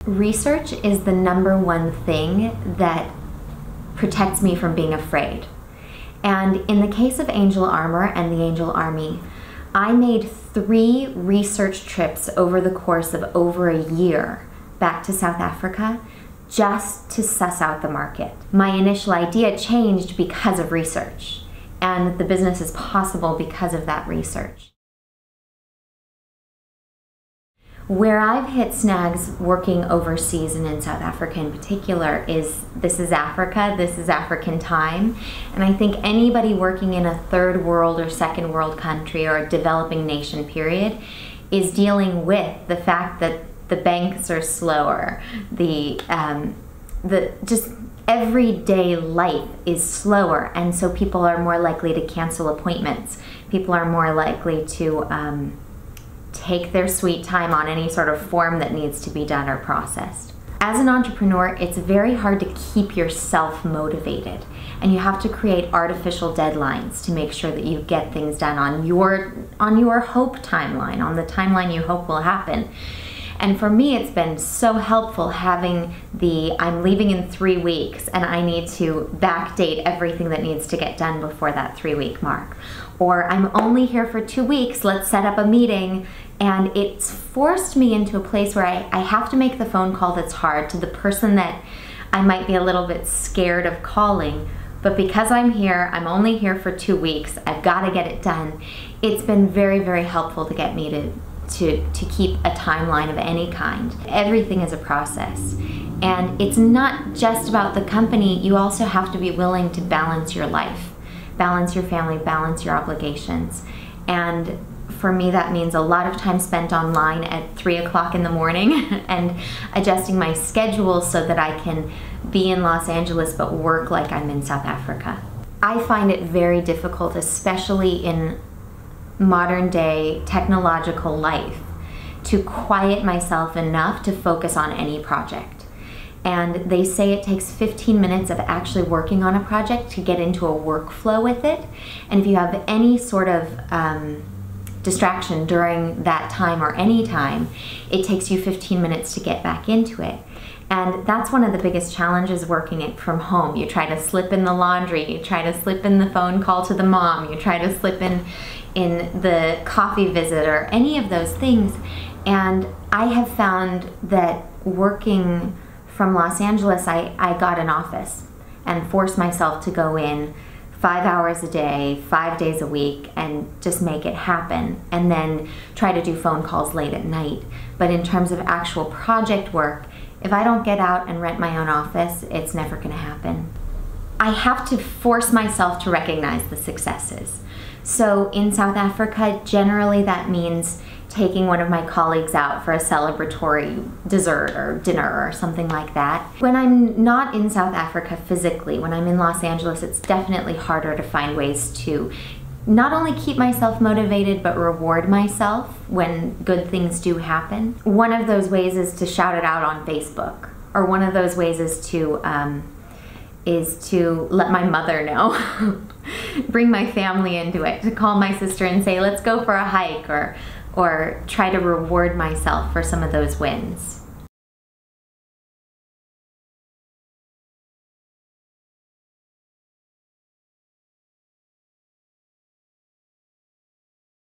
Research is the #1 thing that protects me from being afraid. And in the case of Angel Armor and the Angel Army, I made 3 research trips over the course of over a year back to South Africa just to suss out the market. My initial idea changed because of research, and the business is possible because of that research. Where I've hit snags working overseas and in South Africa in particular is this is Africa, this is African time, and I think anybody working in a third world or second world country or a developing nation period is dealing with the fact that the banks are slower, the just everyday life is slower, and so people are more likely to cancel appointments. People are more likely to take their sweet time on any sort of form that needs to be done or processed. As an entrepreneur, it's very hard to keep yourself motivated, and you have to create artificial deadlines to make sure that you get things done on your hope timeline, on the timeline you hope will happen. And for me, it's been so helpful having I'm leaving in 3 weeks and I need to backdate everything that needs to get done before that 3-week mark. Or I'm only here for 2 weeks, let's set up a meeting. And it's forced me into a place where I have to make the phone call that's hard to the person that I might be a little bit scared of calling. But because I'm here, I'm only here for 2 weeks, I've got to get it done. It's been very, very helpful to get me to keep a timeline of any kind. Everything is a process. And it's not just about the company, you also have to be willing to balance your life, balance your family, balance your obligations. And for me, that means a lot of time spent online at 3 o'clock in the morning and adjusting my schedule so that I can be in Los Angeles but work like I'm in South Africa. I find it very difficult, especially in modern day technological life, to quiet myself enough to focus on any project. And they say it takes 15 minutes of actually working on a project to get into a workflow with it. And if you have any sort of distraction during that time or any time, it takes you 15 minutes to get back into it. And that's one of the biggest challenges working it from home. You try to slip in the laundry, you try to slip in the phone call to the mom, you try to slip in the coffee visit or any of those things. And I have found that working from Los Angeles, I got an office and forced myself to go in 5 hours a day, 5 days a week, and just make it happen, and then try to do phone calls late at night. But in terms of actual project work, if I don't get out and rent my own office, it's never gonna happen. I have to force myself to recognize the successes. So in South Africa, generally that means taking one of my colleagues out for a celebratory dessert or dinner or something like that. When I'm not in South Africa physically, when I'm in Los Angeles, it's definitely harder to find ways to not only keep myself motivated, but reward myself when good things do happen. One of those ways is to shout it out on Facebook, or one of those ways is to let my mother know, bring my family into it, to call my sister and say, let's go for a hike, or try to reward myself for some of those wins.